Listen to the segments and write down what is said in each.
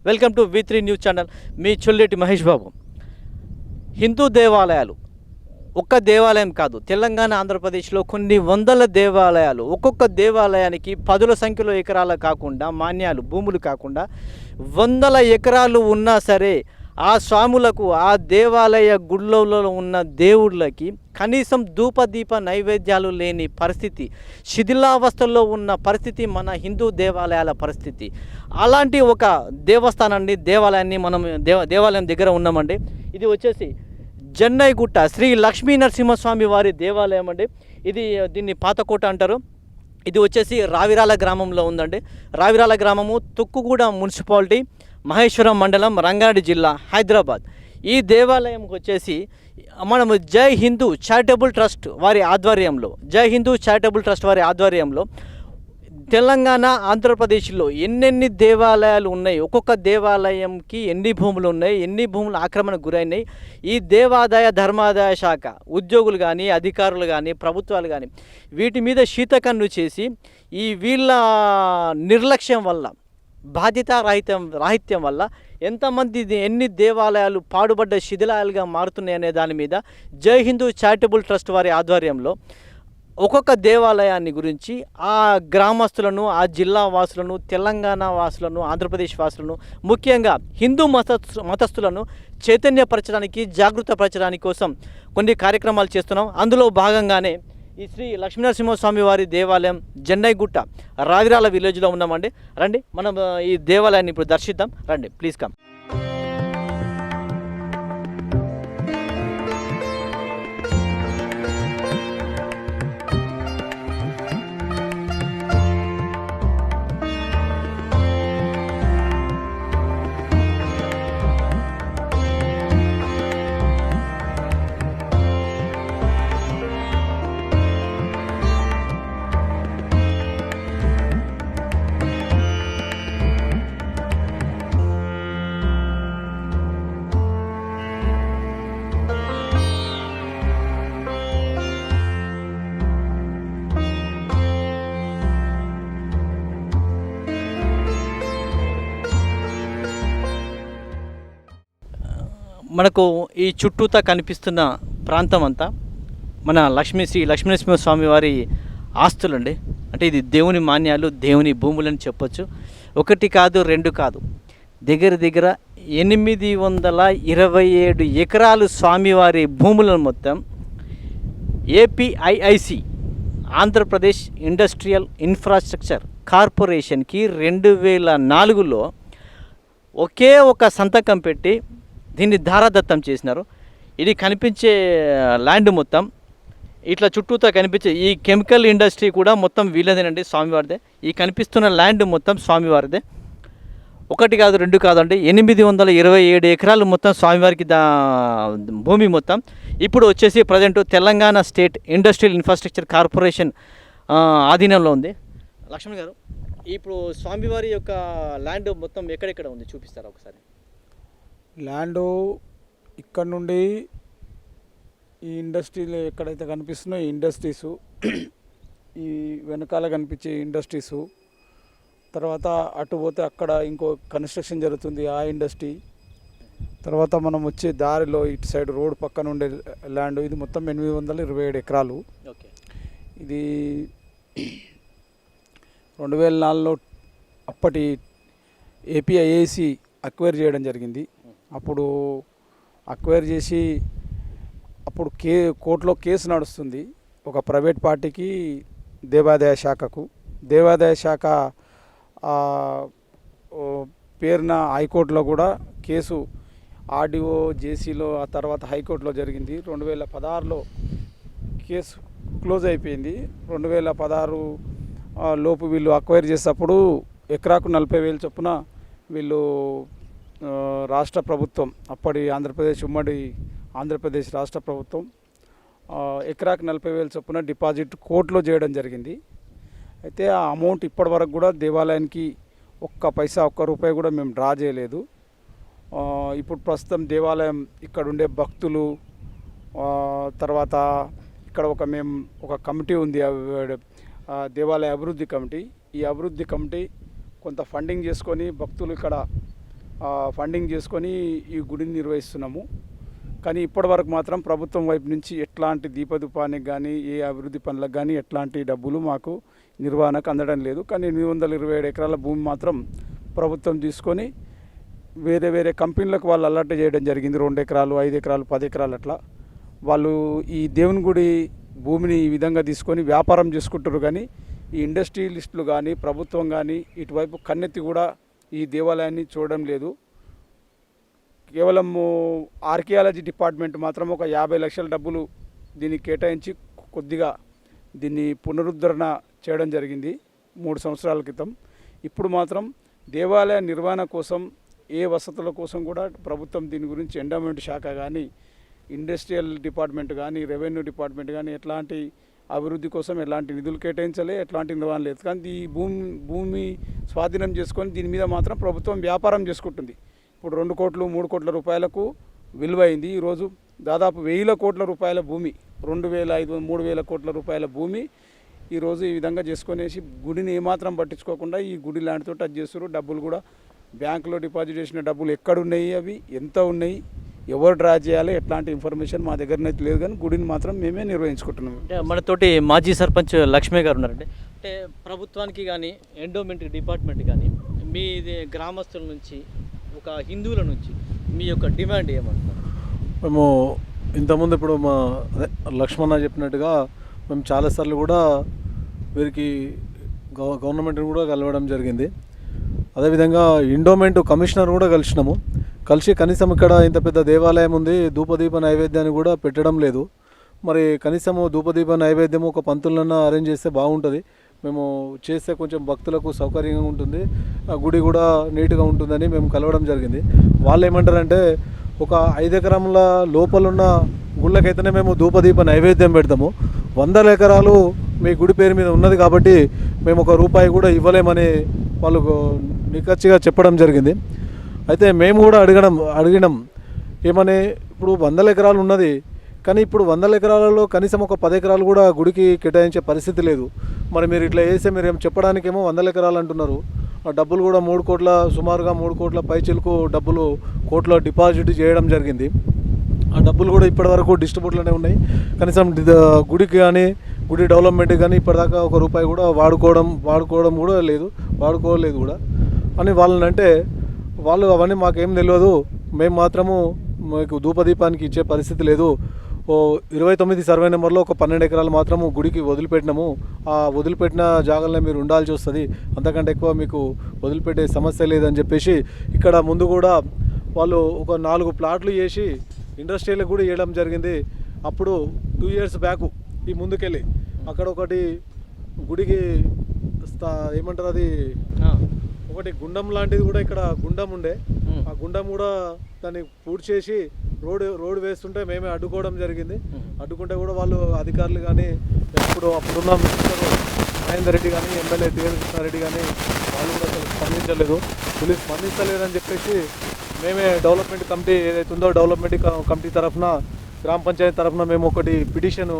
Welcome to V3 news channel. మీ చొల్లేటి మహేష్ బాబు. హిందూ దేవాలయాలు ఒక్క దేవాలయం కాదు, తెలంగాణ ఆంధ్రప్రదేశ్లో కొన్ని వందల దేవాలయాలు, ఒక్కొక్క దేవాలయానికి పదుల సంఖ్యలో ఎకరాల కాకుండా, మాన్యాలు భూములు కాకుండా వందల ఎకరాలు ఉన్నా సరే ఆ స్వాములకు, ఆ దేవాలయ గుళ్ళలో ఉన్న దేవుళ్ళకి కనీసం ధూపదీప నైవేద్యాలు లేని పరిస్థితి, శిథిలావస్థల్లో ఉన్న పరిస్థితి మన హిందూ దేవాలయాల పరిస్థితి. అలాంటి ఒక దేవాలయాన్ని మనం దేవాలయం దగ్గర ఉన్నామండి. ఇది వచ్చేసి జన్నైగుట్ట శ్రీ లక్ష్మీ నరసింహస్వామి వారి దేవాలయం అండి. దీన్ని పాతకోట అంటారు. ఇది వచ్చేసి రావిరాల గ్రామంలో ఉందండి. రావిరాల గ్రామము తుక్కుగూడ మున్సిపాలిటీ, మహేశ్వరం మండలం, రంగారెడ్డి జిల్లా, హైదరాబాద్. ఈ దేవాలయంకి వచ్చేసి మనము జై హిందూ చారిటబుల్ ట్రస్ట్ వారి ఆధ్వర్యంలో తెలంగాణ, ఆంధ్రప్రదేశ్లో ఎన్నెన్ని దేవాలయాలు ఉన్నాయి, ఒక్కొక్క దేవాలయంకి ఎన్ని భూములు ఉన్నాయి, ఎన్ని భూములు ఆక్రమణకు గురైనాయి, ఈ దేవాదాయ ధర్మాదాయ శాఖ ఉద్యోగులు కానీ, అధికారులు కానీ, ప్రభుత్వాలు కానీ వీటి మీద శీతకన్ను చేసి వీళ్ళ నిర్లక్ష్యం వల్ల, రాహిత్యం వల్ల ఎంతమంది, ఎన్ని దేవాలయాలు పాడుబడ్డ శిథిలాలుగా మారుతున్నాయనే దాని మీద జై హిందూ చారిటబుల్ ట్రస్ట్ వారి ఆధ్వర్యంలో ఒక్కొక్క దేవాలయాన్ని గురించి ఆ గ్రామస్తులను, ఆ జిల్లా వాసులను, తెలంగాణ వాసులను, ఆంధ్రప్రదేశ్ వాసులను, ముఖ్యంగా హిందూ మతస్థులను చైతన్యపరచడానికి, జాగృతపరచడానికి కోసం కొన్ని కార్యక్రమాలు చేస్తున్నాం. అందులో భాగంగానే ఈ శ్రీ లక్ష్మీనరసింహస్వామి వారి దేవాలయం జన్నైగుట్ట రావిరాల విలేజ్లో ఉన్నామండి. రండి, మనం ఈ దేవాలయాన్ని ఇప్పుడు దర్శిద్దాం. రండి, ప్లీజ్ కమ్. మనకు ఈ చుట్టూతా కనిపిస్తున్న ప్రాంతం అంతా మన శ్రీ లక్ష్మీనరసింహస్వామి వారి ఆస్తులండి. అంటే ఇది దేవుని మాన్యాలు, దేవుని భూములని చెప్పొచ్చు. ఒకటి కాదు, రెండు కాదు, దగ్గర 827 ఎకరాలు స్వామివారి భూములను మొత్తం APIIC ఆంధ్రప్రదేశ్ ఇండస్ట్రియల్ ఇన్ఫ్రాస్ట్రక్చర్ కార్పొరేషన్కి 2004లో ఒకే ఒక సంతకం పెట్టి దీన్ని ధారాదత్తం చేసినారు. ఇది కనిపించే ల్యాండ్ మొత్తం, ఇట్లా చుట్టూతో కనిపించే ఈ కెమికల్ ఇండస్ట్రీ కూడా మొత్తం వీళ్ళదేనండి, స్వామివారిదే. ఈ కనిపిస్తున్న ల్యాండ్ మొత్తం స్వామివారిదే. ఒకటి కాదు, రెండు కాదండి, 827 ఎకరాలు మొత్తం స్వామివారికి భూమి మొత్తం. ఇప్పుడు వచ్చేసి present Telangana state industrial infrastructure corporation ఆధీనంలో ఉంది. లక్ష్మణ్ గారు, ఇప్పుడు స్వామివారి యొక్క ల్యాండ్ మొత్తం ఎక్కడెక్కడ ఉంది చూపిస్తారా ఒకసారి? ల్యాండు ఇక్కడ నుండి ఈ ఇండస్ట్రీలు ఎక్కడైతే కనిపిస్తున్నాయో ఈ ఇండస్ట్రీసు, ఈ వెనకాల కనిపించే ఇండస్ట్రీసు, తర్వాత అటు పోతే అక్కడ ఇంకో కన్స్ట్రక్షన్ జరుగుతుంది ఆ ఇండస్ట్రీ, తర్వాత మనం వచ్చే దారిలో ఇటు సైడ్ రోడ్ పక్కన ఉండే ల్యాండ్, ఇది మొత్తం 827 ఎకరాలు. ఇది 2004లో అప్పటి APIIC అక్వైర్ చేయడం జరిగింది. అప్పుడు అక్వైర్ చేసి అప్పుడు కోర్టులో కేసు నడుస్తుంది ఒక ప్రైవేట్ పార్టీకి, దేవాదాయ శాఖకు. దేవాదాయ శాఖ పేరున హైకోర్టులో కూడా కేసు RDO JCలో, ఆ తర్వాత హైకోర్టులో జరిగింది. 2016లో కేసు క్లోజ్ అయిపోయింది. 2016 లోపు వీళ్ళు అక్వైర్ చేసేటప్పుడు ఎకరాకు 40,000 చొప్పున వీళ్ళు రాష్ట్ర ప్రభుత్వం, అప్పటి ఉమ్మడి ఆంధ్రప్రదేశ్ రాష్ట్ర ప్రభుత్వం ఎకరాకు 40,000 చొప్పున డిపాజిట్ కోర్టులో చేయడం జరిగింది. అయితే ఆ అమౌంట్ ఇప్పటి వరకు కూడా దేవాలయానికి ఒక్క రూపాయి కూడా మేము డ్రా చేయలేదు. ఇప్పుడు ప్రస్తుతం దేవాలయం ఇక్కడ ఉండే భక్తులు, తర్వాత ఇక్కడ ఒక కమిటీ ఉంది, దేవాలయ అభివృద్ధి కమిటీ. ఈ అభివృద్ధి కమిటీ కొంత ఫండింగ్ చేసుకొని భక్తులు ఇక్కడ ఫండింగ్ చేసుకొని ఈ గుడిని నిర్వహిస్తున్నాము. కానీ ఇప్పటివరకు మాత్రం ప్రభుత్వం వైపు నుంచి ఎట్లాంటి దీపదూపానికి కానీ ఏ అభివృద్ధి పనులకు కానీ ఎట్లాంటి డబ్బులు మాకు నిర్వహణకు అందడం లేదు. కానీ 827 ఎకరాల భూమి మాత్రం ప్రభుత్వం తీసుకొని వేరే వేరే కంపెనీలకు వాళ్ళు అలర్ట్ చేయడం జరిగింది. 2 ఎకరాలు, 5 ఎకరాలు, 10 ఎకరాలు అట్లా వాళ్ళు ఈ దేవుని గుడి భూమిని ఈ విధంగా తీసుకొని వ్యాపారం చేసుకుంటారు. కానీ ఈ ఇండస్ట్రియలిస్టులు కానీ ప్రభుత్వం కానీ ఇటువైపు కన్నెత్తి కూడా ఈ దేవాలయాన్ని చూడడం లేదు. కేవలం ఆర్కియాలజీ డిపార్ట్మెంట్ మాత్రం ఒక 50 లక్షల డబ్బులు దీన్ని కేటాయించి కొద్దిగా దీన్ని పునరుద్ధరణ చేయడం జరిగింది 3 సంవత్సరాల క్రితం. ఇప్పుడు మాత్రం దేవాలయ నిర్వహణ కోసం ఏ వసతుల కోసం కూడా ప్రభుత్వం దీని గురించి ఎండోమెంట్ శాఖ కానీ ఇండస్ట్రియల్ డిపార్ట్మెంట్ కానీ రెవెన్యూ డిపార్ట్మెంట్ కానీ ఎట్లాంటి అభివృద్ధి కోసం ఎలాంటి నిధులు కేటాయించలే, ఎట్లాంటి నిర్వహణ లేదు. కానీ ఈ భూమి స్వాధీనం చేసుకొని దీని మీద మాత్రం ప్రభుత్వం వ్యాపారం చేసుకుంటుంది. ఇప్పుడు 2 కోట్లు 3 కోట్ల రూపాయలకు విలువైంది. ఈరోజు దాదాపు 1000 కోట్ల రూపాయల భూమి, 2500 3000 కోట్ల రూపాయల భూమి ఈరోజు ఈ విధంగా చేసుకునేసి గుడిని ఏమాత్రం పట్టించుకోకుండా ఈ గుడి ల్యాండ్తో టచ్ చేస్తారు. డబ్బులు కూడా బ్యాంకులో డిపాజిట్ చేసిన డబ్బులు ఎక్కడున్నాయి, అవి ఎంత ఉన్నాయి, ఎవరు డ్రా చేయాలి, ఎట్లాంటి ఇన్ఫర్మేషన్ మా దగ్గరనైతే లేదు. కానీ గుడిని మాత్రం మేమే నిర్వహించుకుంటున్నాం. అంటే మనతోటి మాజీ సర్పంచ్ లక్ష్మి గారు ఉన్నారండి. అంటే ప్రభుత్వానికి కానీ ఎండోమెంట్ డిపార్ట్మెంట్ కానీ మీ గ్రామస్తుల నుంచి ఒక హిందువుల నుంచి మీ యొక్క డిమాండ్ ఏమంటున్నారు? మేము ఇంతకుముందు ఇప్పుడు మా లక్ష్మణ చెప్పినట్టుగా మేము చాలాసార్లు కూడా వీరికి గవర్నమెంట్ని కూడా కలవడం జరిగింది. అదేవిధంగా ఎండోమెంట్ కమిషనర్ కూడా కలిసి కనీసం ఇక్కడ ఇంత పెద్ద దేవాలయం ఉంది, ధూపదీప నైవేద్యాన్ని కూడా పెట్టడం లేదు. మరి కనీసము ధూపదీప నైవేద్యము ఒక పంతులన్నా అరేంజ్ చేస్తే బాగుంటుంది. మేము చేస్తే కొంచెం భక్తులకు సౌకర్యంగా ఉంటుంది, ఆ గుడి కూడా నీట్గా ఉంటుందని మేము కలవడం జరిగింది. వాళ్ళు ఏమంటారంటే ఒక 5 ఎకరాల లోపలున్న గుళ్ళకైతేనే మేము ధూపదీప నైవేద్యం పెడతాము, 100 ఎకరాలు మీ గుడి పేరు మీద ఉన్నది కాబట్టి మేము ₹1 కూడా ఇవ్వలేమని వాళ్ళు నిక్కచ్చిగా చెప్పడం జరిగింది. అయితే మేము కూడా అడిగినాం ఏమని, ఇప్పుడు 100 ఎకరాలు ఉన్నది కానీ ఇప్పుడు 100 ఎకరాలలో కనీసం ఒక 10 ఎకరాలు కూడా గుడికి కేటాయించే పరిస్థితి లేదు. మరి మీరు ఇట్లా వేస్తే మీరు ఏం చెప్పడానికేమో 100 ఎకరాలు అంటున్నారు. ఆ డబ్బులు కూడా 3 కోట్ల సుమారుగా 3 కోట్ల పైచిలకు డబ్బులు కోట్ల డిపాజిట్ చేయడం జరిగింది. ఆ డబ్బులు కూడా ఇప్పటివరకు డిస్ట్రిబ్యూట్లోనే ఉన్నాయి. కనీసం గుడికి కానీ గుడి డెవలప్మెంట్ కానీ ఇప్పటిదాకా ₹1 కూడా వాడుకోవడం కూడా లేదు, వాడుకోలేదు కూడా అని వాళ్ళని అంటే, వాళ్ళు అవన్నీ మాకేం తెలియదు, మేము మాత్రము మీకు ధూపదీపానికి ఇచ్చే పరిస్థితి లేదు, 29 సర్వే నెంబర్లో ఒక 12 ఎకరాలు మాత్రము గుడికి వదిలిపెట్టినాము, ఆ వదిలిపెట్టిన జాగాలనే మీరు ఉండాల్సి వస్తుంది, అంతకంటే ఎక్కువ మీకు వదిలిపెట్టే సమస్య లేదని చెప్పేసి ఇక్కడ ముందు కూడా వాళ్ళు ఒక 4 ప్లాట్లు చేసి ఇండస్ట్రీలకు కూడా ఇవ్వడం జరిగింది. అప్పుడు 2 ఇయర్స్ బ్యాక్ ఈ ముందుకెళ్ళి అక్కడ ఒకటి గుడికి ఏమంటారు అది ఒకటి గుండం లాంటిది కూడా ఇక్కడ గుండం ఉండే, ఆ గుండం కూడా దాన్ని పూర్తి చేసి రోడ్ వేస్తుంటే మేమే అడ్డుకోవడం జరిగింది. అడ్డుకుంటే కూడా వాళ్ళు అధికారులు కానీ అప్పుడున్న మినిస్టర్ మహేందర్ రెడ్డి కానీ ఎమ్మెల్యే టీఎన్ కృష్ణారెడ్డి కానీ వాళ్ళు కూడా అసలు స్పందించలేదు. వీళ్ళు స్పందించలేదని చెప్పేసి మేమే డెవలప్మెంట్ కమిటీ ఏదైతే ఉందో డెవలప్మెంట్ కమిటీ తరఫున గ్రామ పంచాయతీ తరఫున మేము ఒకటి పిటిషన్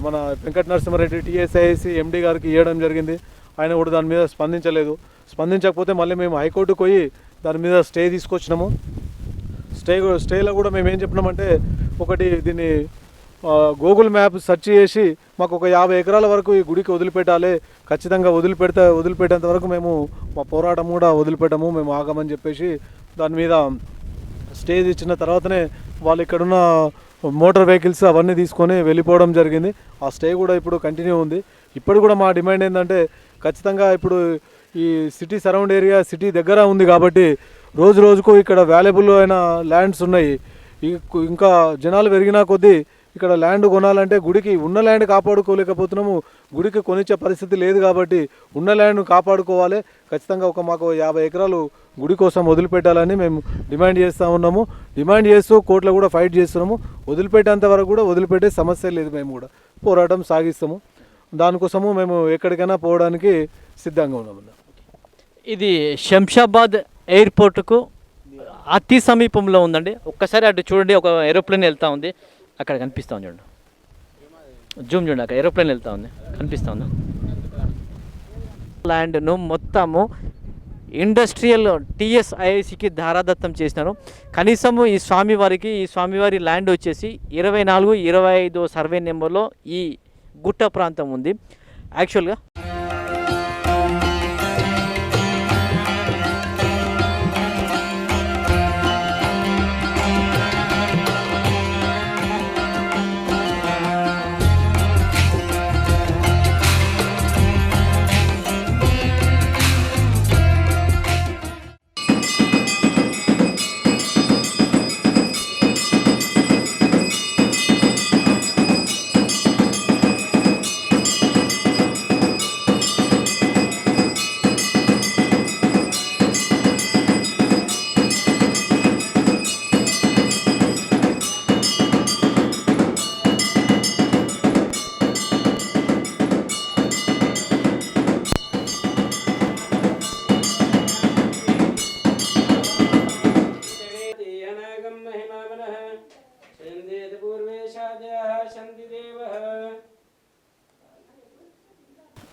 మన వెంకట నరసింహారెడ్డి టీఎస్ఐసి ఎండి గారికి ఇవ్వడం జరిగింది. ఆయన కూడా దాని మీద స్పందించకపోతే మళ్ళీ మేము హైకోర్టుకు పోయి దాని మీద స్టే తీసుకొచ్చినాము. స్టేలో కూడా మేము ఏం చెప్పినామంటే ఒకటి దీన్ని గూగుల్ మ్యాప్ సెర్చ్ చేసి మాకు ఒక 50 ఎకరాల వరకు ఈ గుడికి వదిలిపెట్టాలి, ఖచ్చితంగా వదిలిపెట్టేంత వరకు మేము మా పోరాటం కూడా వదిలిపెట్టము, మేము ఆగమని చెప్పేసి దాని మీద స్టే ఇచ్చిన తర్వాతనే వాళ్ళు ఇక్కడున్న మోటార్ వెహికల్స్ అవన్నీ తీసుకొని వెళ్ళిపోవడం జరిగింది. ఆ స్టే కూడా ఇప్పుడు కంటిన్యూ ఉంది. ఇప్పుడు కూడా మా డిమాండ్ ఏంటంటే ఖచ్చితంగా ఇప్పుడు ఈ సిటీ సరౌండ్ ఏరియా సిటీ దగ్గర ఉంది కాబట్టి రోజుకు ఇక్కడ వాల్యుబుల్ అయిన ల్యాండ్స్ ఉన్నాయి. ఇంకా జనాలు పెరిగినా కొద్దీ ఇక్కడ ల్యాండ్ కొనాలంటే గుడికి ఉన్న ల్యాండ్ కాపాడుకోలేకపోతున్నాము, గుడికి కొనిచ్చే పరిస్థితి లేదు కాబట్టి ఉన్న ల్యాండ్ కాపాడుకోవాలి, ఖచ్చితంగా మాకు 50 ఎకరాలు గుడి కోసం వదిలిపెట్టాలని మేము డిమాండ్ చేస్తూ ఉన్నాము. డిమాండ్ చేస్తూ కోర్టులో కూడా ఫైట్ చేస్తున్నాము. వదిలిపెట్టేంత వరకు కూడా వదిలిపెట్టే సమస్య లేదు, మేము కూడా పోరాటం సాగిస్తాము. దానికోసము మేము ఎక్కడికైనా పోవడానికి సిద్ధంగా ఉన్నాము. ఇది శంషాబాద్ ఎయిర్పోర్టుకు అతి సమీపంలో ఉందండి. ఒక్కసారి అటు చూడండి, ఒక ఏరోప్లేన్ వెళ్తూ ఉంది, అక్కడ కనిపిస్తూ ఉంది చూడండి, జూమ్ చూడండి, అక్కడ ఏరోప్లేన్ వెళ్తూ ఉంది, కనిపిస్తూ ఉంది. ల్యాండ్ను మొత్తము ఇండస్ట్రియల్ టీఎస్ఐఐసికి ధారాదత్తం చేసినారు. కనీసము ఈ స్వామివారి ల్యాండ్ వచ్చేసి 24, 25 సర్వే నెంబర్లో ఈ గుట్ట ప్రాంతం ఉంది. యాక్చువల్గా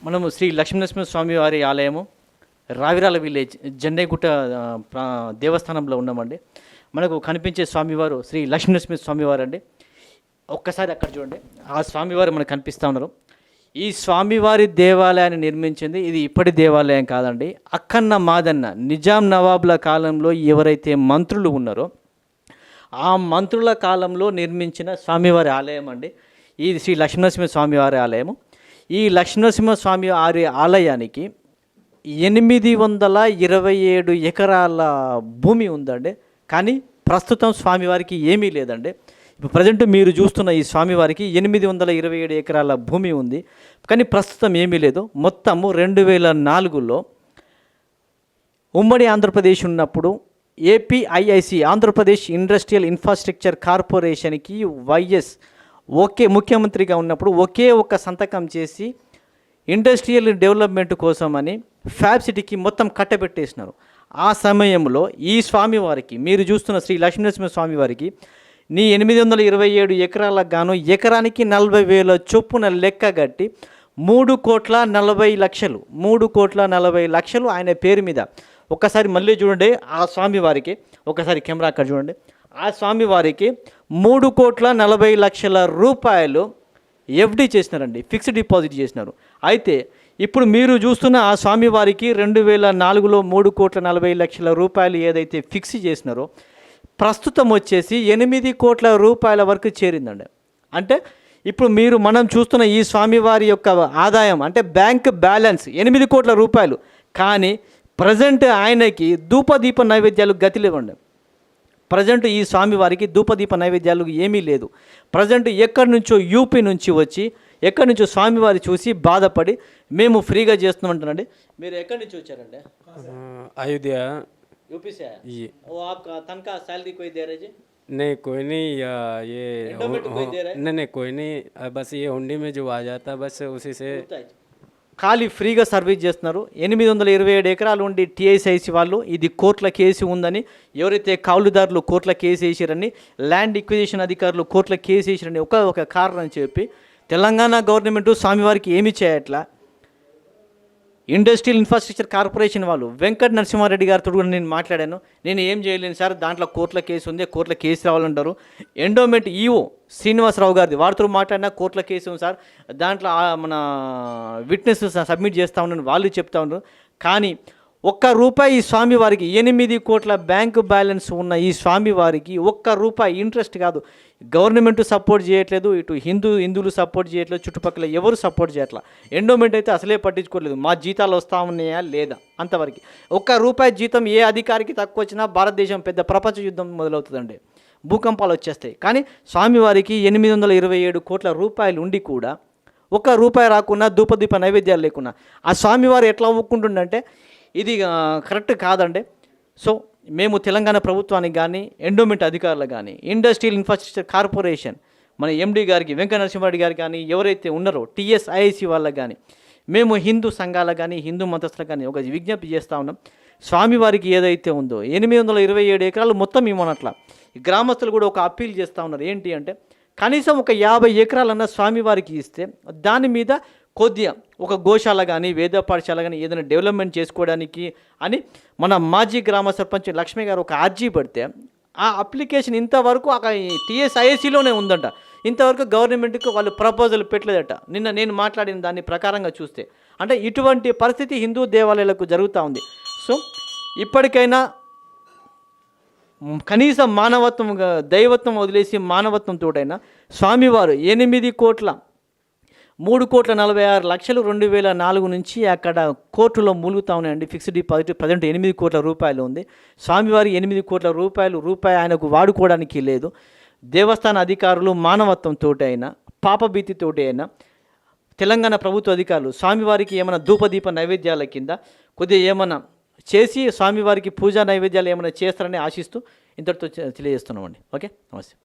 మనము శ్రీ లక్ష్మీనరసింహస్వామి వారి ఆలయము రావిరాల విలేజ్ జన్నైగుట్ట దేవస్థానంలో ఉన్నామండి. మనకు కనిపించే స్వామివారు శ్రీ లక్ష్మీనరసింహస్వామివారు అండి. ఒక్కసారి అక్కడ చూడండి, ఆ స్వామివారు మనకు కనిపిస్తూ ఉన్నారు. ఈ స్వామివారి దేవాలయాన్ని నిర్మించింది ఇది ఇప్పటి దేవాలయం కాదండి. అక్కన్న మాదన్న నిజాం నవాబుల కాలంలో ఎవరైతే మంత్రులు ఉన్నారో ఆ మంత్రుల కాలంలో నిర్మించిన స్వామివారి ఆలయం అండి. ఇది శ్రీ లక్ష్మీనరసింహ స్వామివారి ఆలయము. ఈ లక్ష్మీనరసింహ స్వామి వారి ఆలయానికి 827 ఎకరాల భూమి ఉందండి. కానీ ప్రస్తుతం స్వామివారికి ఏమీ లేదండి. ఇప్పుడు ప్రజెంట్ మీరు చూస్తున్న ఈ స్వామివారికి 827 ఎకరాల భూమి ఉంది, కానీ ప్రస్తుతం ఏమీ లేదు. మొత్తము 2004లో ఉమ్మడి ఆంధ్రప్రదేశ్ ఉన్నప్పుడు ఏపీఐఐసి ఆంధ్రప్రదేశ్ ఇండస్ట్రియల్ ఇన్ఫ్రాస్ట్రక్చర్ కార్పొరేషన్కి వైఎస్ ముఖ్యమంత్రిగా ఉన్నప్పుడు ఒకే ఒక్క సంతకం చేసి ఇండస్ట్రియల్ డెవలప్మెంట్ కోసమని ఫ్యాబ్ సిటీకి మొత్తం కట్టబెట్టేసినారు. ఆ సమయంలో ఈ స్వామివారికి మీరు చూస్తున్న శ్రీ లక్ష్మీనరసింహ స్వామివారికి నీ 827 ఎకరాలకు గాను ఎకరానికి 40,000 చొప్పున లెక్క కట్టి 3,40,00,000 ఆయన పేరు మీద. ఒక్కసారి మళ్ళీ చూడండి ఆ స్వామివారికి, ఒకసారి కెమెరా అక్కడ చూడండి. ఆ స్వామివారికి 3,40,00,000 రూపాయలు ఎఫ్డి చేసినారండి, ఫిక్స్డ్ డిపాజిట్ చేసినారు. అయితే ఇప్పుడు మీరు చూస్తున్న ఆ స్వామివారికి 2004లో 3,40,00,000 రూపాయలు ఏదైతే ఫిక్స్ చేసినారో ప్రస్తుతం వచ్చేసి 8 కోట్ల రూపాయల వరకు చేరిందండి. అంటే ఇప్పుడు మనం చూస్తున్న ఈ స్వామివారి యొక్క ఆదాయం అంటే బ్యాంక్ బ్యాలెన్స్ 8 కోట్ల రూపాయలు. కానీ ప్రజెంట్ ఆయనకి ధూపదీప నైవేద్యాలు గతి లేవండి. ప్రజెంట్ ఈ స్వామివారికి ధూపదీప నైవేద్యాలు ఏమీ లేదు. ప్రజెంట్ ఎక్కడి నుంచో యూపీ నుంచి వచ్చి ఎక్కడి నుంచో స్వామివారి చూసి బాధపడి మేము ఫ్రీగా చేస్తున్నామంటానండి. మీరు ఎక్కడి నుంచి వచ్చారండి? अयोध्या यूपी से आया? ये वो आपका तनख्वाह सैलरी कोई दे रहे जी? नहीं कोई नहीं ये एंडोमेंट कोई दे रहा है? नहीं कोई नहीं बस ये हुंडी में जो आ जाता है बस उसी से ఖాళీ ఫ్రీగా సర్వీస్ చేస్తున్నారు. 827 ఎకరాలు ఉండి టీఎస్ఐసి వాళ్ళు ఇది కోర్టుల కేసు ఉందని, ఎవరైతే కౌలుదారులు కోర్టుల కేసు వేసారని, ల్యాండ్ ఎక్విజిషన్ అధికారులు కోర్టుల కేసు వేసారని ఒక కారణం చెప్పి తెలంగాణ గవర్నమెంట్ స్వామివారికి ఏమి చేయట్లా. ఇండస్ట్రియల్ ఇన్ఫ్రాస్ట్రక్చర్ కార్పొరేషన్ వాళ్ళు వెంకట నరసింహారెడ్డి గారితో కూడా నేను మాట్లాడాను. నేను ఏం చేయలేను సార్, దాంట్లో కోర్టుల కేసు ఉంది, కోర్టుల కేసు రావాలంటారు. ఎండోమెంట్ ఈఓ శ్రీనివాసరావు గారిది వారితో మాట్లాడినా కోర్టుల కేసు ఉంది సార్, దాంట్లో మన విట్నెస్ సబ్మిట్ చేస్తూ ఉన్నాను వాళ్ళు చెప్తా ఉన్నారు. కానీ ₹1 ఈ స్వామివారికి 8 కోట్ల బ్యాంకు బ్యాలెన్స్ ఉన్న ఈ స్వామివారికి ₹1 ఇంట్రెస్ట్ కాదు. గవర్నమెంట్ సపోర్ట్ చేయట్లేదు, ఇటు హిందువులు సపోర్ట్ చేయట్లేదు, చుట్టుపక్కల ఎవరు సపోర్ట్ చేయట్లా. ఎండోమెంట్ అయితే అసలే పట్టించుకోలేదు. మా జీతాలు వస్తూ ఉన్నాయా లేదా అంతవరకు. ₹1 జీతం ఏ అధికారికి తక్కువ వచ్చినా భారతదేశం పెద్ద ప్రపంచ యుద్ధం మొదలవుతుందండి, భూకంపాలు వచ్చేస్తాయి. కానీ స్వామివారికి 827 కోట్ల రూపాయలు ఉండి కూడా ₹1 రాకున్నా, ధూపదీప నైవేద్యాలు లేకున్నా ఆ స్వామివారు ఎట్లా ఒప్పుకుంటుండంటే ఇది కరెక్ట్ కాదండి. సో మేము తెలంగాణ ప్రభుత్వానికి కానీ, ఎండోమెంట్ అధికారులకు కానీ, ఇండస్ట్రియల్ ఇన్ఫ్రాస్ట్రక్చర్ కార్పొరేషన్ మన ఎండి గారికి, వెంకట నరసింహారెడ్డి గారికి కానీ, ఎవరైతే ఉన్నారో టీఎస్ఐఐసి వాళ్ళకి కానీ, మేము హిందూ సంఘాలకు కానీ, హిందూ మతస్థులకు కానీ ఒక విజ్ఞప్తి చేస్తూ ఉన్నాం. స్వామివారికి ఏదైతే ఉందో 827 ఎకరాలు మొత్తం ఇవ్వనట్ల గ్రామస్తులు కూడా ఒక అప్పీల్ చేస్తూ ఉన్నారు. ఏంటి అంటే కనీసం ఒక 50 ఎకరాలన్నా స్వామివారికి ఇస్తే దాని మీద కొద్దిగా ఒక గోశాల కానీ వేద పాఠశాల కానీ ఏదైనా డెవలప్మెంట్ చేసుకోవడానికి అని మన మాజీ గ్రామ సర్పంచ్ లక్ష్మి గారు ఒక అర్జీ పెడితే ఆ అప్లికేషన్ ఇంతవరకు అక్కడ టీఎస్ఐఏసీలోనే ఉందంట. ఇంతవరకు గవర్నమెంట్కి వాళ్ళు ప్రపోజల్ పెట్టలేదట. నిన్న నేను మాట్లాడిన దాని ప్రకారంగా చూస్తే అంటే ఇటువంటి పరిస్థితి హిందూ దేవాలయాలకు జరుగుతూ ఉంది. సో ఇప్పటికైనా కనీసం మానవత్వం, దైవత్వం వదిలేసి మానవత్వంతోటైనా స్వామివారు 3,46,00,000 2004 నుంచి అక్కడ కోర్టులో మూలుగుతా ఉన్నాయండి. ఫిక్స్డ్ డిపాజిట్ ప్రజెంట్ 8 కోట్ల రూపాయలు ఉంది. స్వామివారి 8 కోట్ల రూపాయి ఆయనకు వాడుకోవడానికి లేదు. దేవస్థాన అధికారులు మానవత్వంతో అయినా పాపభీతితోటి అయినా తెలంగాణ ప్రభుత్వ అధికారులు స్వామివారికి ఏమైనా ధూపదీప నైవేద్యాల కింద కొద్దిగా ఏమైనా చేసి స్వామివారికి పూజా నైవేద్యాలు ఏమైనా చేస్తారని ఆశిస్తూ ఇంతటితో తెలియజేస్తున్నామండి. ఓకే, నమస్తే.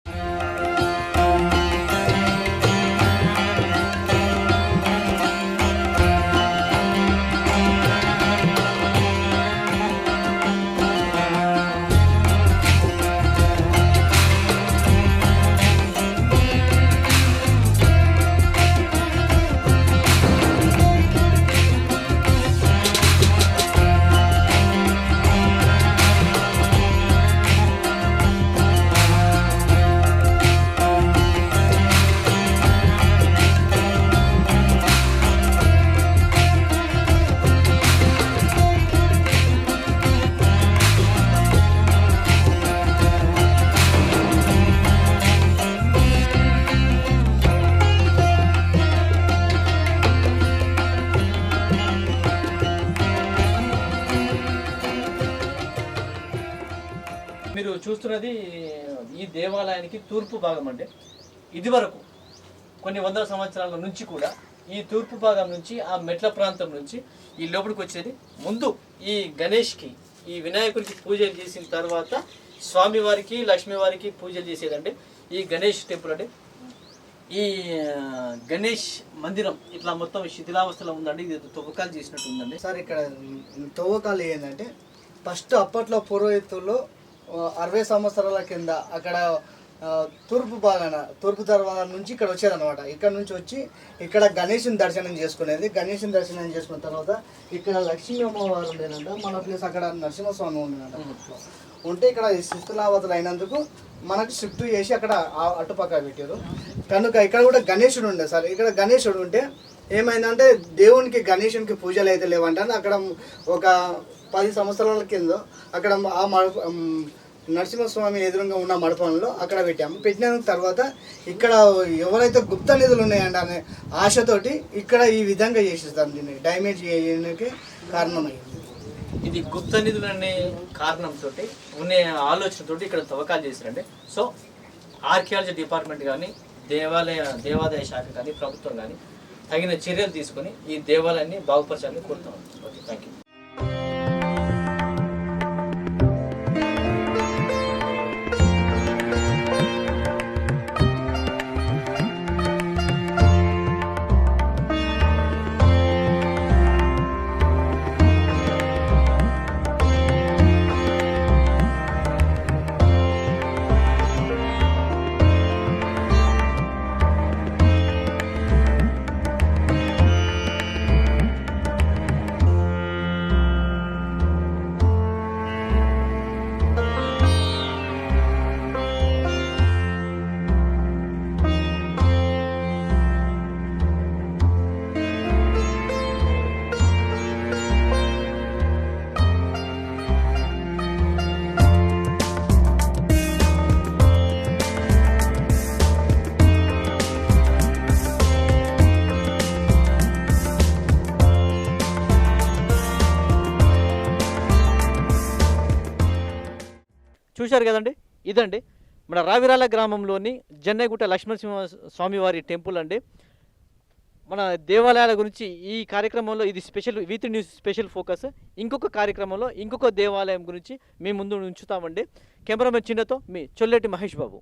మీరు చూస్తున్నది ఈ దేవాలయానికి తూర్పు భాగం. అంటే ఇదివరకు కొన్ని వందల సంవత్సరాల నుంచి కూడా ఈ తూర్పు భాగం నుంచి ఆ మెట్ల ప్రాంతం నుంచి ఈ లోపలికి వచ్చేది. ముందు ఈ గణేష్కి, ఈ వినాయకుడికి పూజలు చేసిన తర్వాత స్వామివారికి లక్ష్మీవారికి పూజలు చేసేదండి ఈ గణేష్ టెంపుల్. అంటే ఈ గణేష్ మందిరం ఇట్లా మొత్తం శిథిలావస్థలో ఉందండి. ఇది తవ్వకాలు చేసినట్టు ఉందండి సార్. ఇక్కడ తవ్వకాలు ఏంటంటే ఫస్ట్ అప్పట్లో పూర్వీకుల్లో 60 సంవత్సరాల కింద అక్కడ తూర్పు దర్వాజా నుంచి ఇక్కడ వచ్చేదన్నమాట. ఇక్కడ నుంచి వచ్చి ఇక్కడ గణేషుని దర్శనం చేసుకునేది. గణేషుని దర్శనం చేసుకున్న తర్వాత ఇక్కడ లక్ష్మీ అమ్మవారు ఉండేనంట. మన ప్లేస్ అక్కడ నరసింహస్వామి ఉండేనంట. ఉంటే ఇక్కడ శిథిలావతలు అయినందుకు మనకు షిఫ్ట్ చేసి అక్కడ అటుపక్క పెట్టారు. కనుక ఇక్కడ కూడా గణేశుడు ఉండే సార్. ఇక్కడ గణేశుడు ఉంటే ఏమైందంటే దేవునికి గణేశునికి పూజలు అయితే లేవంటే అక్కడ ఒక 10 సంవత్సరాల కింద అక్కడ ఆ నరసింహస్వామి ఎదురుగా ఉన్న మండపంలో అక్కడ పెట్టాము. పెట్టిన తర్వాత ఇక్కడ ఎవరైతే గుప్త నిధులు ఉన్నాయండి అనే ఆశతోటి ఇక్కడ ఈ విధంగా చేసేస్తాను. దీన్ని డ్యామేజ్ చేయడానికి కారణమైంది. ఇది గుప్త నిధులు అనే కారణంతో ఉండే ఆలోచనతోటి ఇక్కడ తవ్వకాలు చేశారండి. సో ఆర్కియాలజీ డిపార్ట్మెంట్ కానీ దేవాదాయ శాఖ కానీ ప్రభుత్వం కానీ తగిన చర్యలు తీసుకొని ఈ దేవాలయాన్ని బాగుపరచాలని కోరుతాం. Okay, thank you. చూశారు కదండి, ఇదండి మన రావిరాల గ్రామంలోని జన్నగుట్ట లక్ష్మణసింహ స్వామివారి టెంపుల్ అండి. మన దేవాలయాల గురించి ఈ కార్యక్రమంలో ఇది special Vithi news special focus. ఇంకొక కార్యక్రమంలో ఇంకొక దేవాలయం గురించి మీ ముందు ఉంచుతామండి. కెమెరామెన్ చిన్నతో మీ చొల్లెటి మహేష్ బాబు.